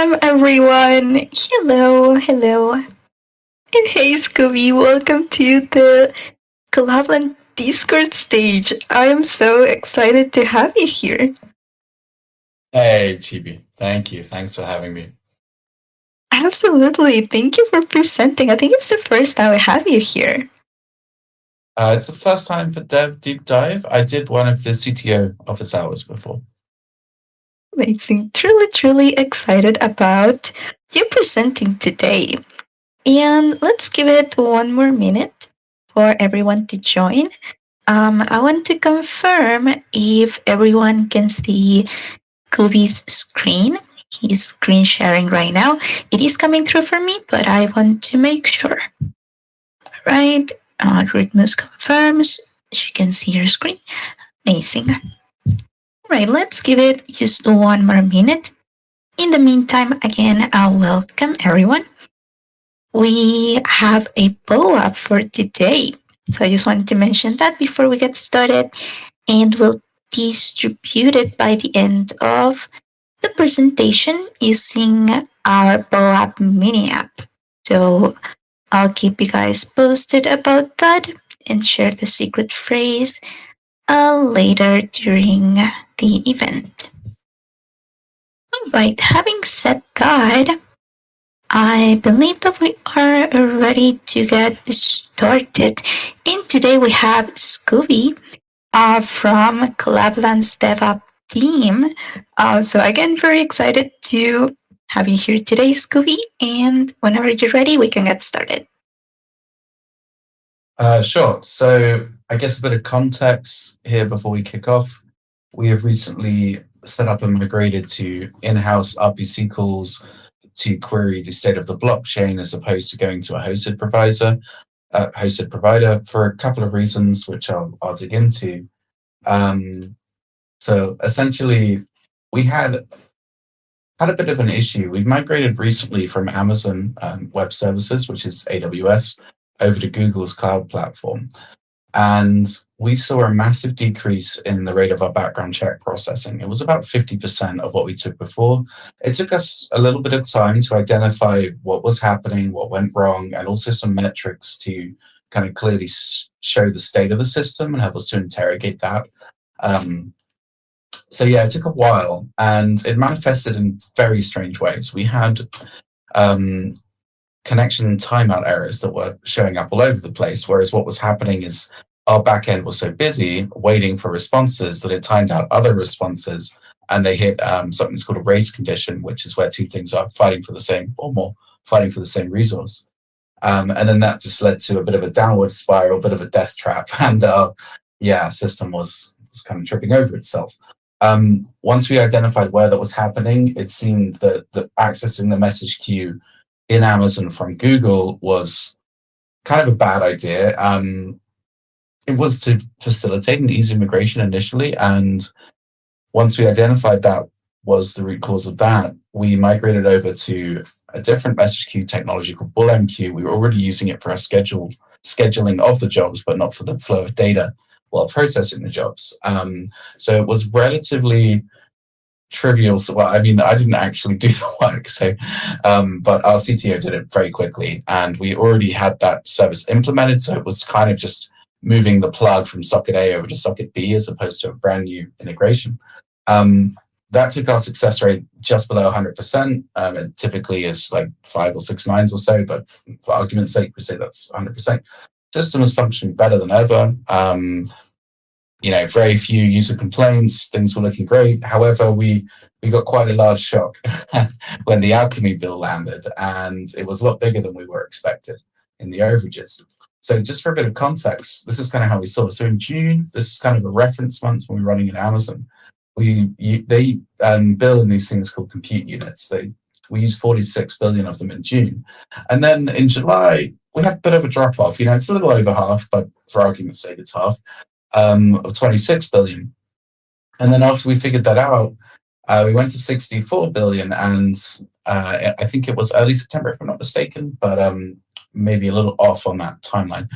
Welcome, everyone. Hello. And hey, Scooby, welcome to the Collab.Land Discord stage. I am so excited to have you here. Hey, Chibi. Thank you. Thanks for having me. Absolutely. Thank you for presenting. I think it's the first time I have you here. It's the first time for Dev Deep Dive. I did one of the CTO office hours before. Amazing. Truly excited about you presenting today. And let's give it one more minute for everyone to join. I want to confirm if everyone can see Scooby's screen. He's screen sharing right now. It is coming through for me, but I want to make sure. All right. Rhythmus confirms. She can see your screen. Amazing. All right, let's give it just one more minute. In the meantime, again, I'll welcome everyone. We have a bow up for today. So I just wanted to mention that before we get started, and we'll distribute it by the end of the presentation using our bow app mini app. So I'll keep you guys posted about that and share the secret phrase later during the event. All right, having said that, I believe that we are ready to get started. And today we have Scooby from Collab.Land's DevOps team. So again, very excited to have you here today, Scooby. And whenever you're ready, we can get started. Sure. So I guess a bit of context here before we kick off. We have recently set up and migrated to in-house RPC calls to query the state of the blockchain as opposed to going to a hosted provider for a couple of reasons, which I'll dig into. So essentially, we had a bit of an issue. We've migrated recently from Amazon Web Services, which is AWS, over to Google's cloud platform. And we saw a massive decrease in the rate of our background check processing. It was about 50% of what we took before. It took us a little bit of time to identify what was happening, what went wrong, and also some metrics to kind of clearly show the state of the system and help us to interrogate that. So yeah, it took a while, and it manifested in very strange ways. We had connection timeout errors that were showing up all over the place, whereas what was happening is our backend was so busy waiting for responses that it timed out other responses, and they hit something that's called a race condition, which is where two things are fighting for the same resource. And then that just led to a bit of a downward spiral, a bit of a death trap, and system was kind of tripping over itself. Once we identified where that was happening, it seemed that accessing the message queue in Amazon from Google was kind of a bad idea. It was to facilitate an easy migration initially, and once we identified that was the root cause of that, we migrated over to a different message queue technology called BullMQ. We were already using it for our scheduling of the jobs, but not for the flow of data while processing the jobs. So it was relatively trivial. So, well, I mean, I didn't actually do the work, but our CTO did it very quickly, and we already had that service implemented. So it was kind of just moving the plug from socket A over to socket B as opposed to a brand new integration. That took our success rate just below 100%. It typically is like 5 or 6 nines or so, but for argument's sake, we say that's 100%. System is functioning better than ever. Very few user complaints. Things were looking great. However, we got quite a large shock when the alchemy bill landed, and it was a lot bigger than we were expected in the overages. So just for a bit of context, this is kind of how we saw it. So in June, this is kind of a reference month when we're running in Amazon. They bill in these things called compute units. We use 46 billion of them in June. And then in July, we had a bit of a drop off. It's a little over half, but for argument's sake, it's half. Of 26 billion. And then after we figured that out, we went to 64 billion, and I think it was early September, if I'm not mistaken, but maybe a little off on that timeline.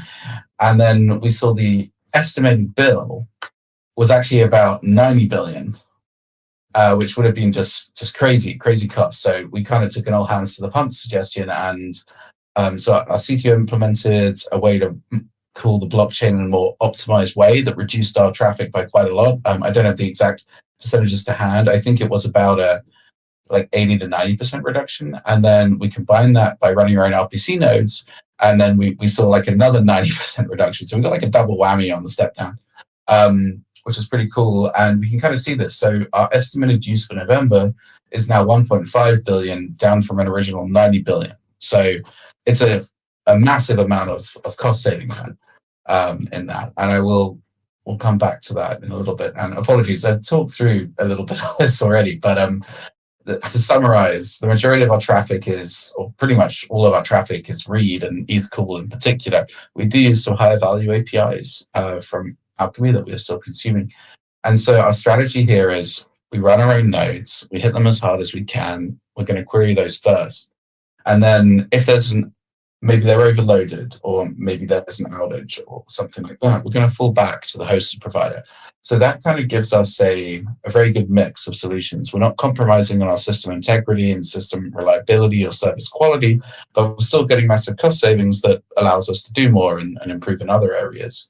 And then we saw the estimated bill was actually about 90 billion. which would have been just crazy cost. So we kind of took an all hands to the pump suggestion, and so our CTO implemented a way to cool the blockchain in a more optimized way that reduced our traffic by quite a lot. I don't have the exact percentages to hand. I think it was about a like 80 to 90% reduction. And then we combined that by running our own RPC nodes. And then we saw like another 90% reduction. So we got like a double whammy on the step down, which is pretty cool. And we can kind of see this. So our estimated use for November is now 1.5 billion, down from an original 90 billion. So it's a massive amount of cost saving in that. And we'll come back to that in a little bit. And apologies, I've talked through a little bit of this already, but to summarize, the majority of our traffic is, or pretty much all of our traffic is read, and ETHCool in particular. We do use some higher value APIs from Alchemy that we are still consuming. And so our strategy here is we run our own nodes, we hit them as hard as we can. We're going to query those first. And then if there's maybe they're overloaded, or maybe there's an outage or something like that, we're going to fall back to the hosted provider. So that kind of gives us a very good mix of solutions. We're not compromising on our system integrity and system reliability or service quality, but we're still getting massive cost savings that allows us to do more and improve in other areas.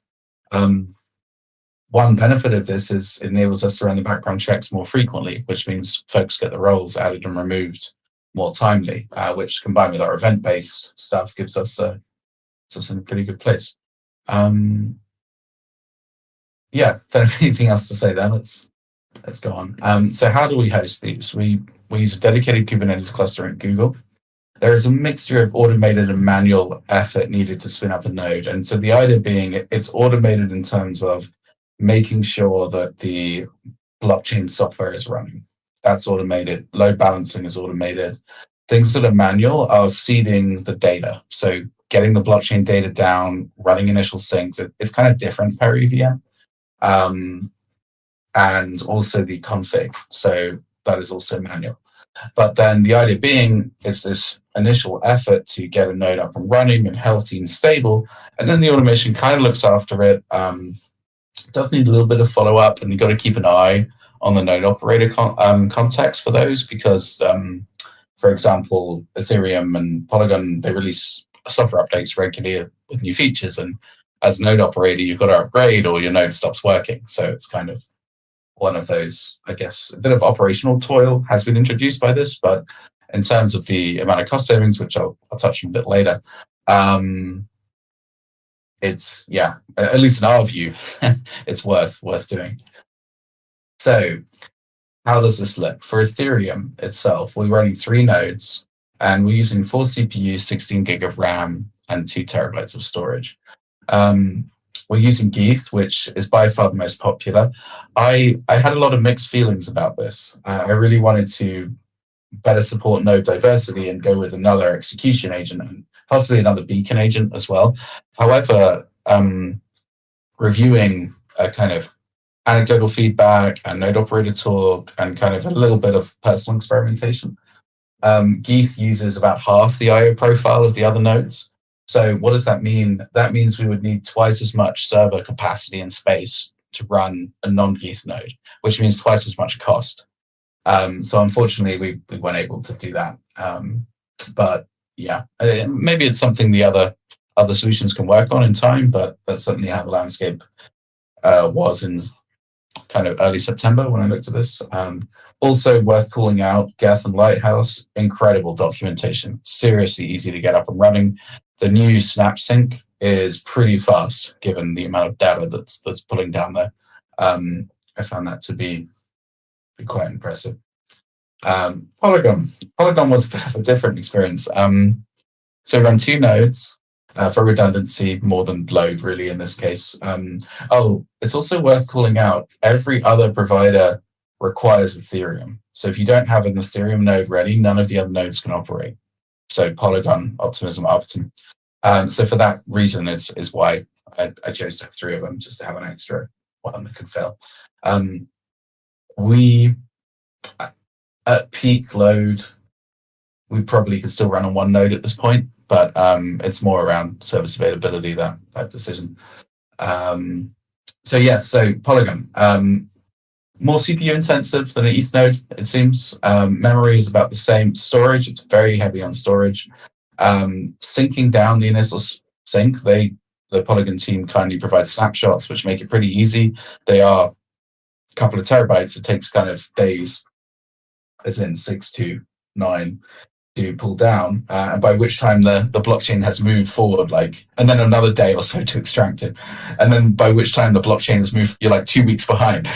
One benefit of this is it enables us to run the background checks more frequently, which means folks get the roles added and removed more timely, which combined with our event-based stuff gives us in a pretty good place. Yeah, don't have anything else to say there. Let's go on. So how do we host these? We use a dedicated Kubernetes cluster at Google. There is a mixture of automated and manual effort needed to spin up a node. And so the idea being it's automated in terms of making sure that the blockchain software is running. That's automated. Load balancing is automated. Things that are manual are seeding the data. So getting the blockchain data down, running initial syncs, it's kind of different per EVM. And also the config. So that is also manual. But then the idea being is this initial effort to get a node up and running and healthy and stable. And then the automation kind of looks after it. It does need a little bit of follow-up, and you've got to keep an eye on the node operator context for those, because, for example, Ethereum and Polygon, they release software updates regularly with new features. And as a node operator, you've got to upgrade or your node stops working. So it's kind of one of those, I guess, a bit of operational toil has been introduced by this, but in terms of the amount of cost savings, which I'll touch on a bit later, it's, yeah, at least in our view, it's worth doing. So how does this look? For Ethereum itself, we're running 3 nodes, and we're using 4 CPUs, 16 gig of RAM, and 2 terabytes of storage. We're using Geeth, which is by far the most popular. I had a lot of mixed feelings about this. I really wanted to better support node diversity and go with another execution agent and possibly another beacon agent as well. However, reviewing a kind of anecdotal feedback and node operator talk and kind of a little bit of personal experimentation, Geeth uses about half the IO profile of the other nodes. So what does that mean? That means we would need twice as much server capacity and space to run a non-Geeth node, which means twice as much cost. So unfortunately, we weren't able to do that. But yeah, maybe it's something the other solutions can work on in time, but that's certainly how the landscape was in kind of early September when I looked at this. Also worth calling out, Geth and Lighthouse, incredible documentation, seriously easy to get up and running. The new Snap Sync is pretty fast given the amount of data that's pulling down there. I found that to be quite impressive. Polygon was a bit of a different experience. So we run 2 nodes for redundancy, more than load really in this case. It's also worth calling out, every other provider requires Ethereum. So if you don't have an Ethereum node ready, none of the other nodes can operate. So Polygon, Optimism, Arbitrum. So for that reason is why I chose to have 3 of them, just to have an extra one that could fail. We, at peak load, we probably could still run on 1 node at this point, but it's more around service availability, that decision. So Polygon. more CPU intensive than an ETH node, it seems. Memory is about the same. Storage, it's very heavy on storage. Syncing down the initial sync, the Polygon team kindly provides snapshots, which make it pretty easy. They are a couple of terabytes. It takes kind of days, as in 6 to 9, to pull down, and by which time the blockchain has moved forward, and then another day or so to extract it, and then by which time the blockchain has moved, you're like 2 weeks behind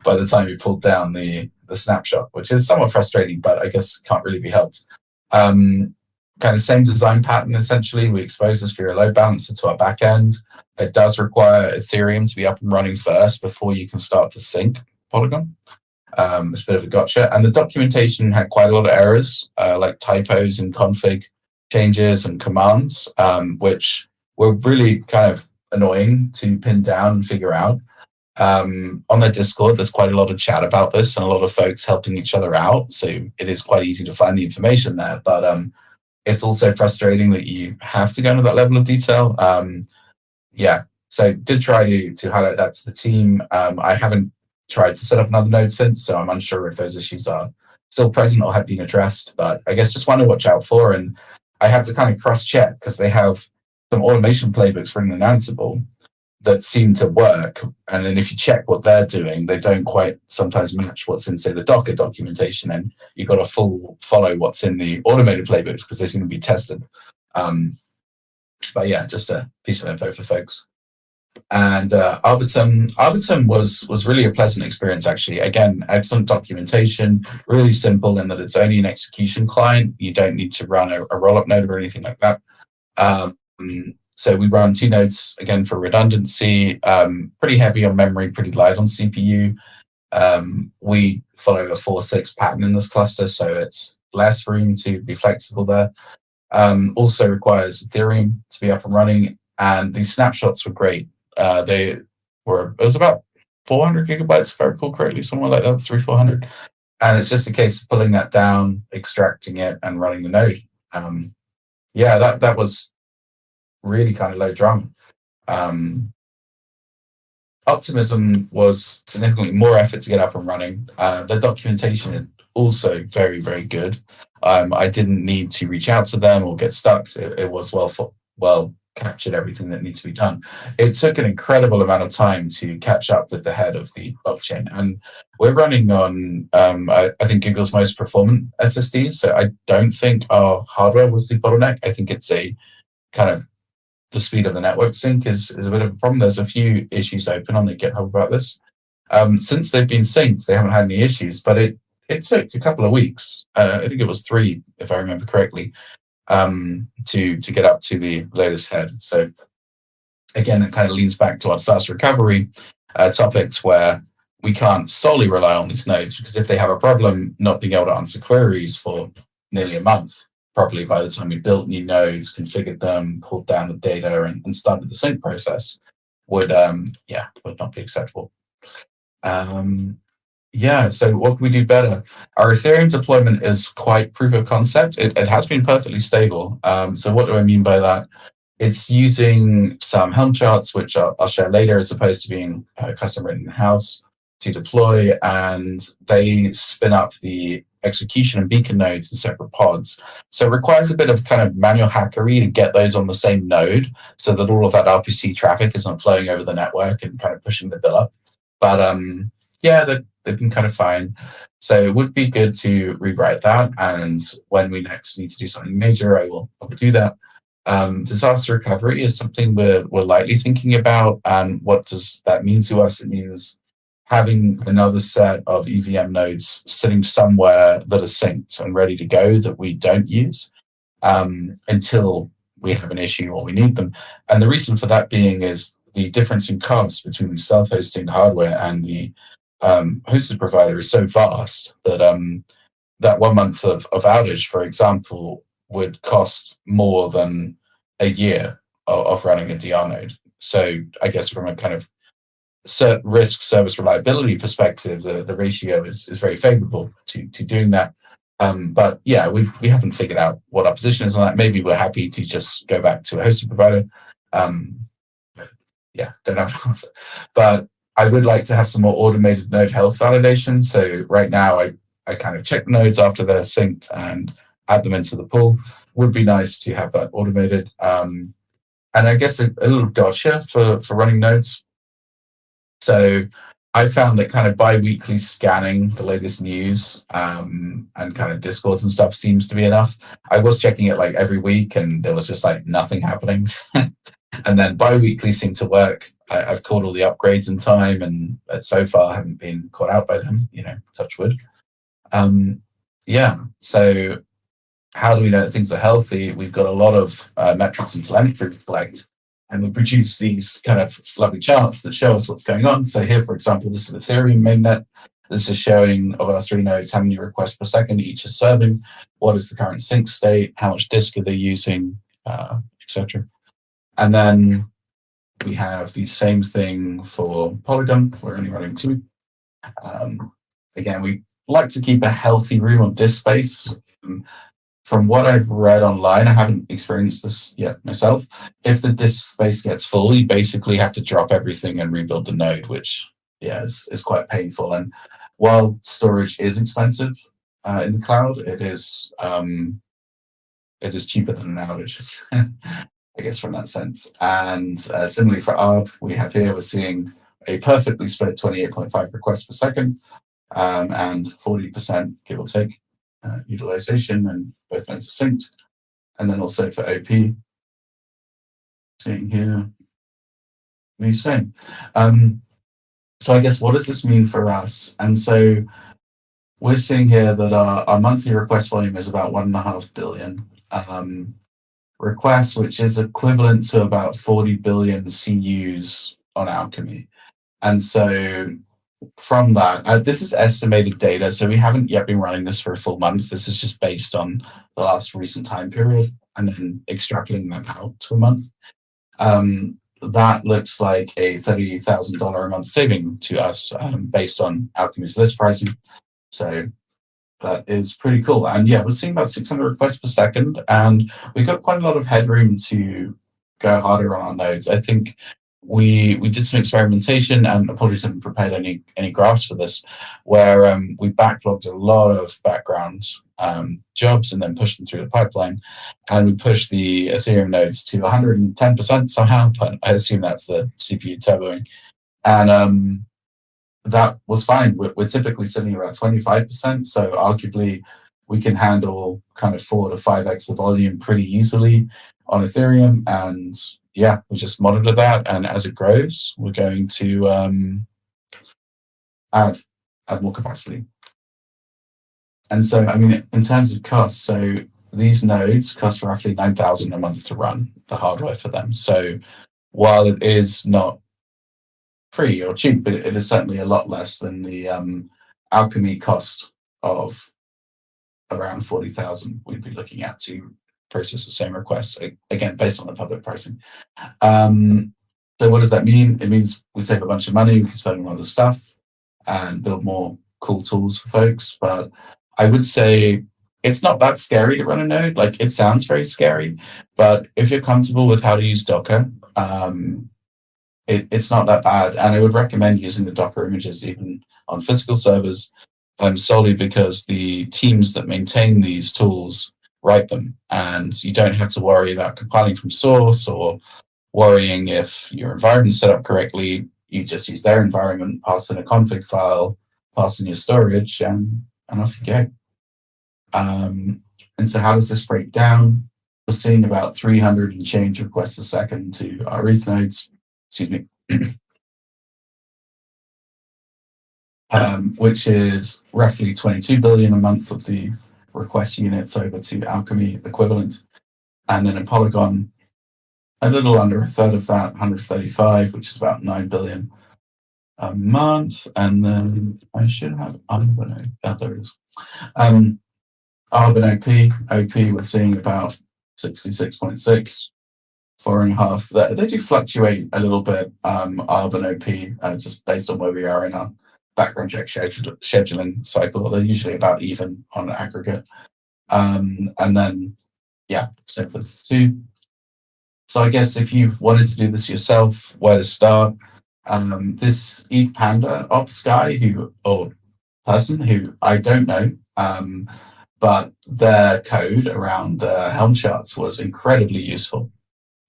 by the time you pulled down the snapshot, which is somewhat frustrating, but I guess can't really be helped. Kind of same design pattern, essentially. We expose this via a load balancer to our backend. It does require Ethereum to be up and running first before you can start to sync Polygon. It's a bit of a gotcha. And the documentation had quite a lot of errors, like typos and config changes and commands, which were really kind of annoying to pin down and figure out. On their Discord, there's quite a lot of chat about this and a lot of folks helping each other out. So it is quite easy to find the information there. But it's also frustrating that you have to go into that level of detail. So did try to highlight that to the team. I haven't tried to set up another node since, so I'm unsure if those issues are still present or have been addressed, but I guess just one to watch out for. And I have to kind of cross-check because they have some automation playbooks written in Ansible that seem to work, and then if you check what they're doing, they don't quite sometimes match what's in, say, the Docker documentation, and you've got to follow what's in the automated playbooks because they seem to be tested. But yeah, just a piece of info for folks. And Arbitrum was really a pleasant experience, actually. Again, excellent documentation, really simple in that it's only an execution client. You don't need to run a rollup node or anything like that. So we run 2 nodes, again, for redundancy, pretty heavy on memory, pretty light on CPU. We follow a 4-6 pattern in this cluster, so it's less room to be flexible there. Also requires Ethereum to be up and running, and these snapshots were great. It was about 400 gigabytes, if I recall correctly, somewhere like that, 300-400. And it's just a case of pulling that down, extracting it, and running the node. That was really kind of low drama. Optimism was significantly more effort to get up and running. The documentation is also very, very good. I didn't need to reach out to them or get stuck. It was well captured everything that needs to be done. It took an incredible amount of time to catch up with the head of the blockchain, and we're running on I think Google's most performant SSDs. So I don't think our hardware was the bottleneck. I think it's a kind of the speed of the network sync is a bit of a problem. There's a few issues open on the GitHub about this. Since they've been synced, they haven't had any issues, but it took a couple of weeks. I think it was 3, if I remember correctly, to get up to the latest head. So again, it kind of leans back to our disaster recovery topics, where we can't solely rely on these nodes, because if they have a problem not being able to answer queries for nearly a month, properly by the time we built new nodes, configured them, pulled down the data, and started the sync process, would not be acceptable. So what can we do better? Our Ethereum deployment is quite proof of concept. It has been perfectly stable. So what do I mean by that? It's using some Helm charts, which I'll share later, as opposed to being custom written in-house to deploy, and they spin up the execution and beacon nodes in separate pods. So it requires a bit of kind of manual hackery to get those on the same node so that all of that RPC traffic isn't flowing over the network and kind of pushing the bill up. But they've been kind of fine. So it would be good to rewrite that. And when we next need to do something major, I will do that. Disaster recovery is something we're lightly thinking about. And what does that mean to us? It means having another set of EVM nodes sitting somewhere that are synced and ready to go that we don't use until we have an issue or we need them. And the reason for that being is the difference in cost between the self-hosting hardware and the hosted provider is so vast that that 1 month of outage, for example, would cost more than a year of running a DR node. So I guess from a kind of risk service reliability perspective, the ratio is very favorable to doing that. But yeah, we haven't figured out what our position is on that. Maybe we're happy to just go back to a hosted provider. Don't have an answer. But I would like to have some more automated node health validation. So right now, I kind of check nodes after they're synced and add them into the pool. Would be nice to have that automated. And I guess a little gotcha for running nodes. So I found that kind of bi-weekly scanning the latest news and kind of discords and stuff seems to be enough. I was checking it like every week and there was just like nothing happening. And then bi-weekly seemed to work. I've caught all the upgrades in time and so far I haven't been caught out by them, touch wood. Yeah, so how do we know that things are healthy? We've got a lot of metrics and telemetry to collect, and we produce these kind of lovely charts that show us what's going on. So here, for example, this is Ethereum mainnet. This is showing of our 3 nodes how many requests per second each is serving, what is the current sync state, how much disk are they using, etc. And then we have the same thing for Polygon. We're only running 2. Again, we like to keep a healthy room on disk space. From what I've read online, I haven't experienced this yet myself. If the disk space gets full, you basically have to drop everything and rebuild the node, which is quite painful. And while storage is expensive in the cloud, it is cheaper than an outage, I guess, from that sense. And similarly for ARB, we're seeing a perfectly split 28.5 requests per second and 40%, give or take, utilization, and both nodes are synced. And then also for OP, seeing here the same. So I guess what does this mean for us? And so we're seeing here that our monthly request volume is about 1.5 billion requests, which is equivalent to about 40 billion CUs on Alchemy. And so from that, this is estimated data, so we haven't yet been running this for a full month. This is just based on the last recent time period and then extrapolating that out to a month. That looks like a $30,000 a month saving to us based on Alchemy's list pricing. So that is pretty cool. And yeah, we're seeing about 600 requests per second, and we've got quite a lot of headroom to go harder on our nodes. I think we did some experimentation, and apologies I haven't prepared any graphs for this, where we backlogged a lot of background jobs and then pushed them through the pipeline, and we pushed the Ethereum nodes to 110% somehow, but I assume that's the CPU turboing. And that was fine. We're typically sitting around 25%, so arguably we can handle kind of 4 to 5x the volume pretty easily on Ethereum. And yeah, we just monitor that, and as it grows, we're going to add more capacity. And so, I mean, in terms of costs, so these nodes cost roughly 9,000 a month to run the hardware for them. So while it is not free or cheap, but it is certainly a lot less than the Alchemy cost of around 40,000 we'd be looking at to process the same request, again, based on the public pricing. So what does that mean? It means we save a bunch of money, we can spend on other stuff and build more cool tools for folks. But I would say it's not that scary to run a node. Like, it sounds very scary, but if you're comfortable with how to use Docker, it's not that bad. And I would recommend using the Docker images even on physical servers, solely because the teams that maintain these tools write them, and you don't have to worry about compiling from source or worrying if your environment's set up correctly. You just use their environment, pass in a config file, pass in your storage, and off you go. And so how does this break down? We're seeing about 300 and change requests a second to our ETH nodes, which is roughly 22 billion a month of the request units over to Alchemy equivalent. And then in Polygon, a little under a third of that, 135, which is about 9 billion a month. And then I should have Arbon. There it is. Arbon OP, we're seeing about 66.6, 4.5. They do fluctuate a little bit, Arbon OP, just based on where we are in our background check scheduling cycle. They're usually about even on an aggregate. And then, yeah, same with 2. So I guess if you wanted to do this yourself, where to start? This ETH Panda ops guy or person who I don't know, but their code around the Helm charts was incredibly useful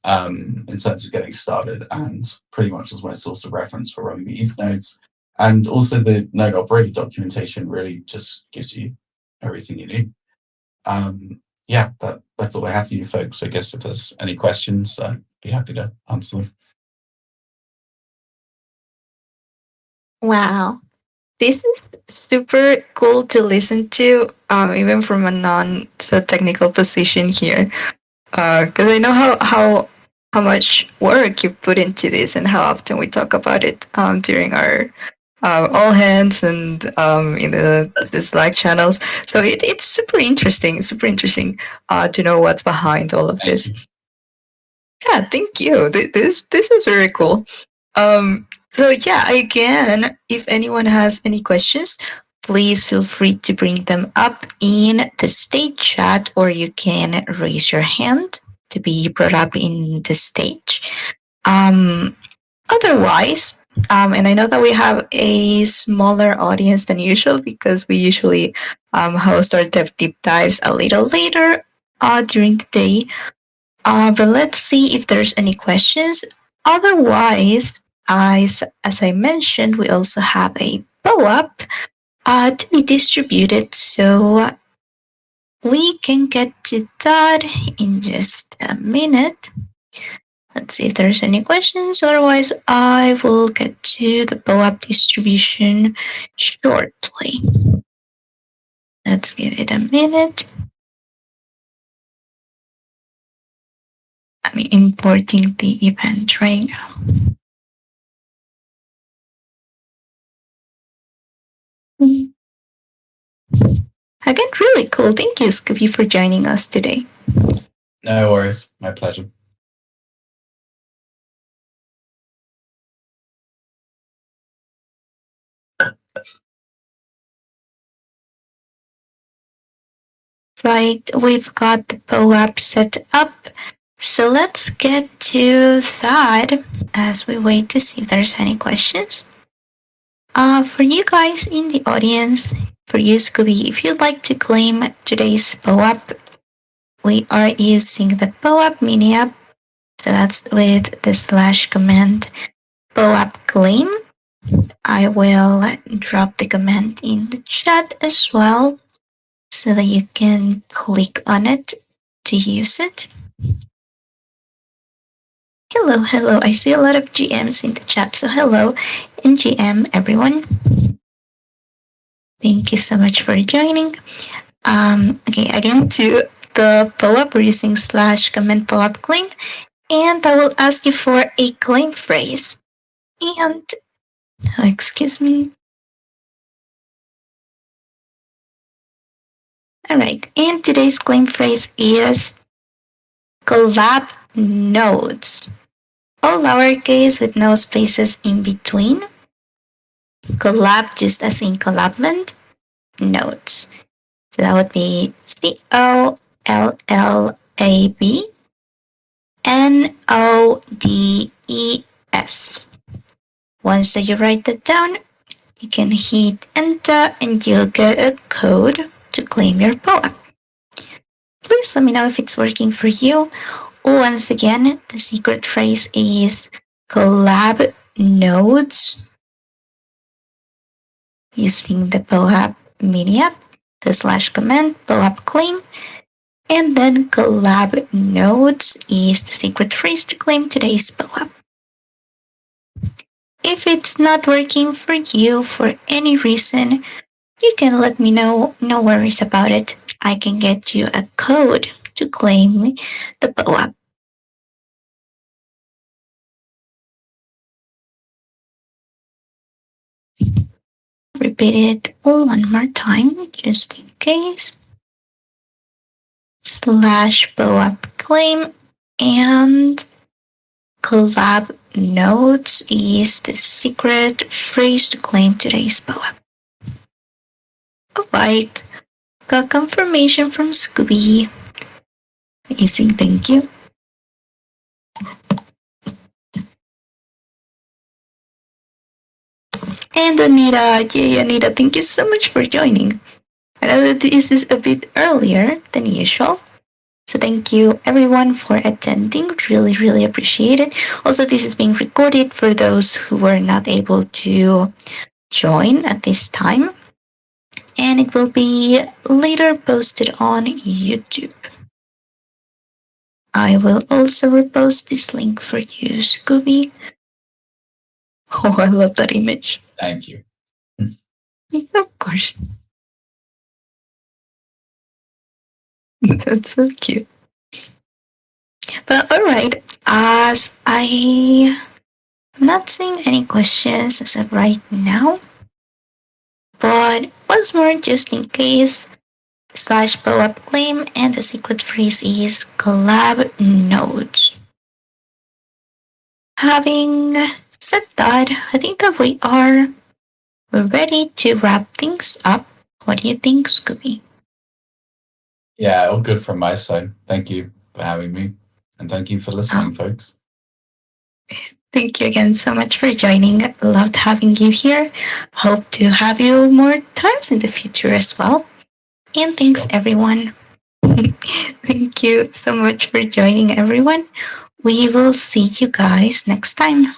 in terms of getting started, and pretty much as my source of reference for running the ETH nodes. And also the node operator documentation really just gives you everything you need. Yeah, that's all I have for you folks. I guess if there's any questions, I'd be happy to answer them. Wow. This is super cool to listen to, even from a non so technical position here. Because I know how much work you put into this and how often we talk about it during our all hands and in the Slack channels. So it's super interesting to know what's behind all of Thank this. you. Yeah, thank you. This was very cool. So yeah, again, if anyone has any questions, please feel free to bring them up in the stage chat, or you can raise your hand to be brought up in the stage. Otherwise, and I know that we have a smaller audience than usual because we usually host our deep dives a little later during the day. But let's see if there's any questions. Otherwise, as I mentioned, we also have a follow-up to be distributed. So we can get to that in just a minute. Let's see if there's any questions. Otherwise, I will get to the follow-up distribution shortly. Let's give it a minute. I'm importing the event right now. Again, really cool. Thank you, Scooby, for joining us today. No worries. My pleasure. Right, we've got the POAP set up. So let's get to that as we wait to see if there's any questions. For you guys in the audience, for you, Scooby, if you'd like to claim today's POAP, we are using the POAP mini app. So that's with the / command POAP claim. I will drop the command in the chat as well so that you can click on it to use it. Hello, hello. I see a lot of GMs in the chat. So hello and GM everyone. Thank you so much for joining. Okay, again to the POAP, we're using / command POAP claim. And I will ask you for a claim phrase. And, excuse me. All right, and today's claim phrase is collab nodes. All lowercase with no spaces in between. Collab just as in Collab.Land nodes. So that would be COLLABNODES. Once that you write that down, you can hit enter and you'll get a code to claim your POAP. Please let me know if it's working for you. Once again, the secret phrase is collab nodes using the POAP mini app, the / command POAP claim, and then collab nodes is the secret phrase to claim today's POAP. If it's not working for you for any reason, you can let me know. No worries about it. I can get you a code to claim the POAP. Repeat it one more time, just in case. / POAP claim and collab nodes is the secret phrase to claim today's POAP. Alright, got confirmation from Scooby. Amazing, thank you. And Anita, yay, Anita, thank you so much for joining. I know that this is a bit earlier than usual. So thank you everyone for attending. Really, really appreciate it. Also, this is being recorded for those who were not able to join at this time. And it will be later posted on YouTube. I will also repost this link for you, Scooby. Oh, I love that image. Thank you. Of course. That's so cute. But alright, as I'm not seeing any questions as of right now, but once more, just in case, slash blow up claim, and the secret phrase is collab nodes. Having said that, I think that we're ready to wrap things up. What do you think, Scooby? Yeah, all good from my side. Thank you for having me. And thank you for listening, Oh, folks. thank you again so much for joining. Loved having you here. Hope to have you more times in the future as well. And thanks, Sure. everyone. Thank you so much for joining, everyone. We will see you guys next time.